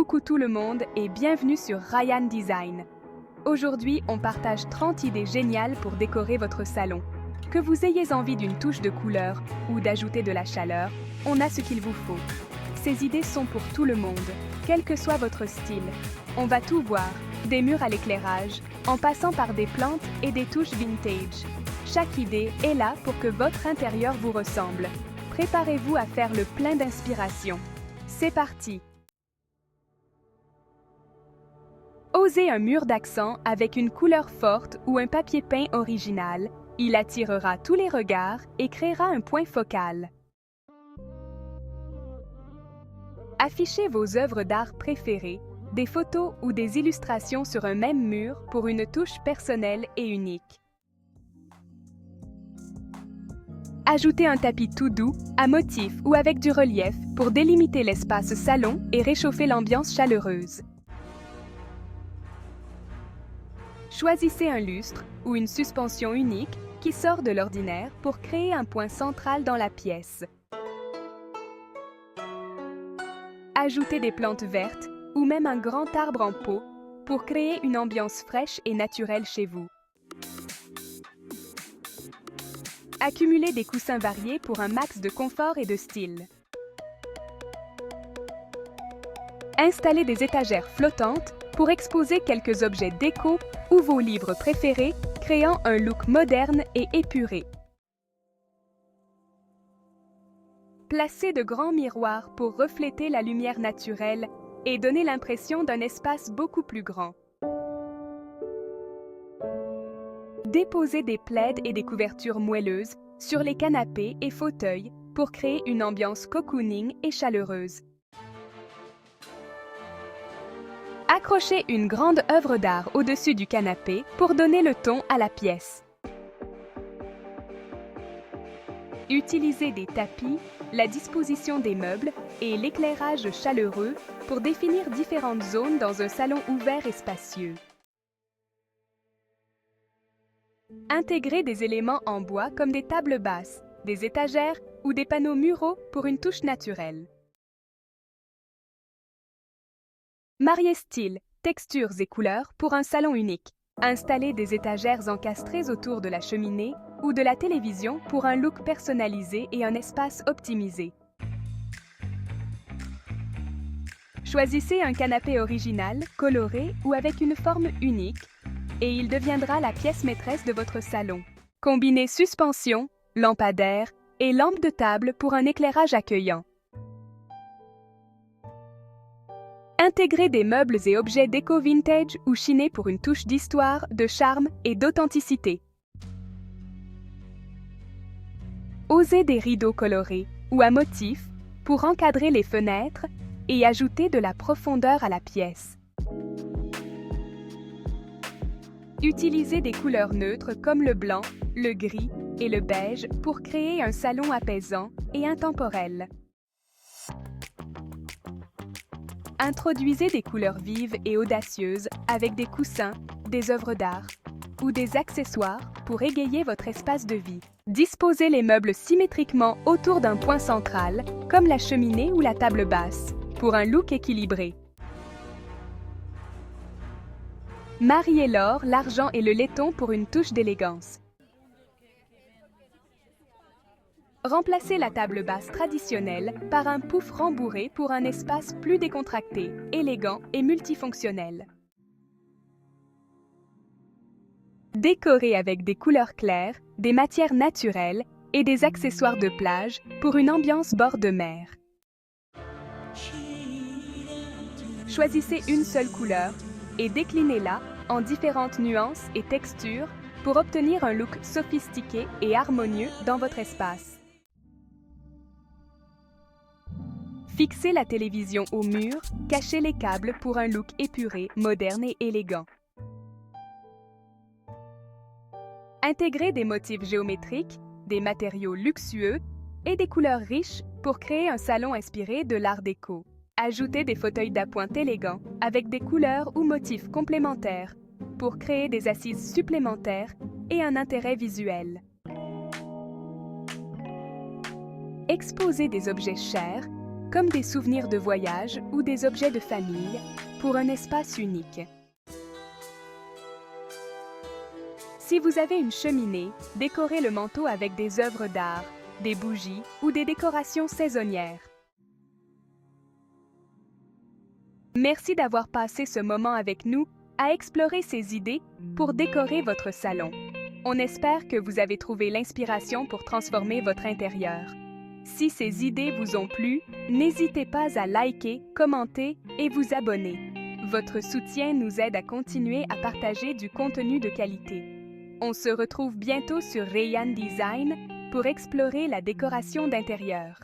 Coucou tout le monde et bienvenue sur Ryan Design. Aujourd'hui, on partage 30 idées géniales pour décorer votre salon. Que vous ayez envie d'une touche de couleur ou d'ajouter de la chaleur, on a ce qu'il vous faut. Ces idées sont pour tout le monde, quel que soit votre style. On va tout voir, des murs à l'éclairage, en passant par des plantes et des touches vintage. Chaque idée est là pour que votre intérieur vous ressemble. Préparez-vous à faire le plein d'inspiration. C'est parti! Osez un mur d'accent avec une couleur forte ou un papier peint original. Il attirera tous les regards et créera un point focal. Affichez vos œuvres d'art préférées, des photos ou des illustrations sur un même mur pour une touche personnelle et unique. Ajoutez un tapis tout doux, à motif ou avec du relief pour délimiter l'espace salon et réchauffer l'ambiance chaleureuse. Choisissez un lustre ou une suspension unique qui sort de l'ordinaire pour créer un point central dans la pièce. Ajoutez des plantes vertes ou même un grand arbre en pot pour créer une ambiance fraîche et naturelle chez vous. Accumulez des coussins variés pour un max de confort et de style. Installez des étagères flottantes pour exposer quelques objets déco ou vos livres préférés, créant un look moderne et épuré. Placez de grands miroirs pour refléter la lumière naturelle et donner l'impression d'un espace beaucoup plus grand. Déposez des plaids et des couvertures moelleuses sur les canapés et fauteuils pour créer une ambiance cocooning et chaleureuse. Accrochez une grande œuvre d'art au-dessus du canapé pour donner le ton à la pièce. Utilisez des tapis, la disposition des meubles et l'éclairage chaleureux pour définir différentes zones dans un salon ouvert et spacieux. Intégrez des éléments en bois comme des tables basses, des étagères ou des panneaux muraux pour une touche naturelle. Mariez style, textures et couleurs pour un salon unique. Installez des étagères encastrées autour de la cheminée ou de la télévision pour un look personnalisé et un espace optimisé. Choisissez un canapé original, coloré ou avec une forme unique et il deviendra la pièce maîtresse de votre salon. Combinez suspension, lampadaire et lampe de table pour un éclairage accueillant. Intégrez des meubles et objets déco vintage ou chinés pour une touche d'histoire, de charme et d'authenticité. Osez des rideaux colorés ou à motifs pour encadrer les fenêtres et ajouter de la profondeur à la pièce. Utilisez des couleurs neutres comme le blanc, le gris et le beige pour créer un salon apaisant et intemporel. Introduisez des couleurs vives et audacieuses avec des coussins, des œuvres d'art ou des accessoires pour égayer votre espace de vie. Disposez les meubles symétriquement autour d'un point central, comme la cheminée ou la table basse, pour un look équilibré. Mariez l'or, l'argent et le laiton pour une touche d'élégance. Remplacez la table basse traditionnelle par un pouf rembourré pour un espace plus décontracté, élégant et multifonctionnel. Décorez avec des couleurs claires, des matières naturelles et des accessoires de plage pour une ambiance bord de mer. Choisissez une seule couleur et déclinez-la en différentes nuances et textures pour obtenir un look sophistiqué et harmonieux dans votre espace. Fixez la télévision au mur, cachez les câbles pour un look épuré, moderne et élégant. Intégrez des motifs géométriques, des matériaux luxueux et des couleurs riches pour créer un salon inspiré de l'art déco. Ajoutez des fauteuils d'appointe élégants avec des couleurs ou motifs complémentaires pour créer des assises supplémentaires et un intérêt visuel. Exposez des objets chers comme des souvenirs de voyage ou des objets de famille, pour un espace unique. Si vous avez une cheminée, décorez le manteau avec des œuvres d'art, des bougies ou des décorations saisonnières. Merci d'avoir passé ce moment avec nous à explorer ces idées pour décorer votre salon. On espère que vous avez trouvé l'inspiration pour transformer votre intérieur. Si ces idées vous ont plu, n'hésitez pas à liker, commenter et vous abonner. Votre soutien nous aide à continuer à partager du contenu de qualité. On se retrouve bientôt sur Rayan Design pour explorer la décoration d'intérieur.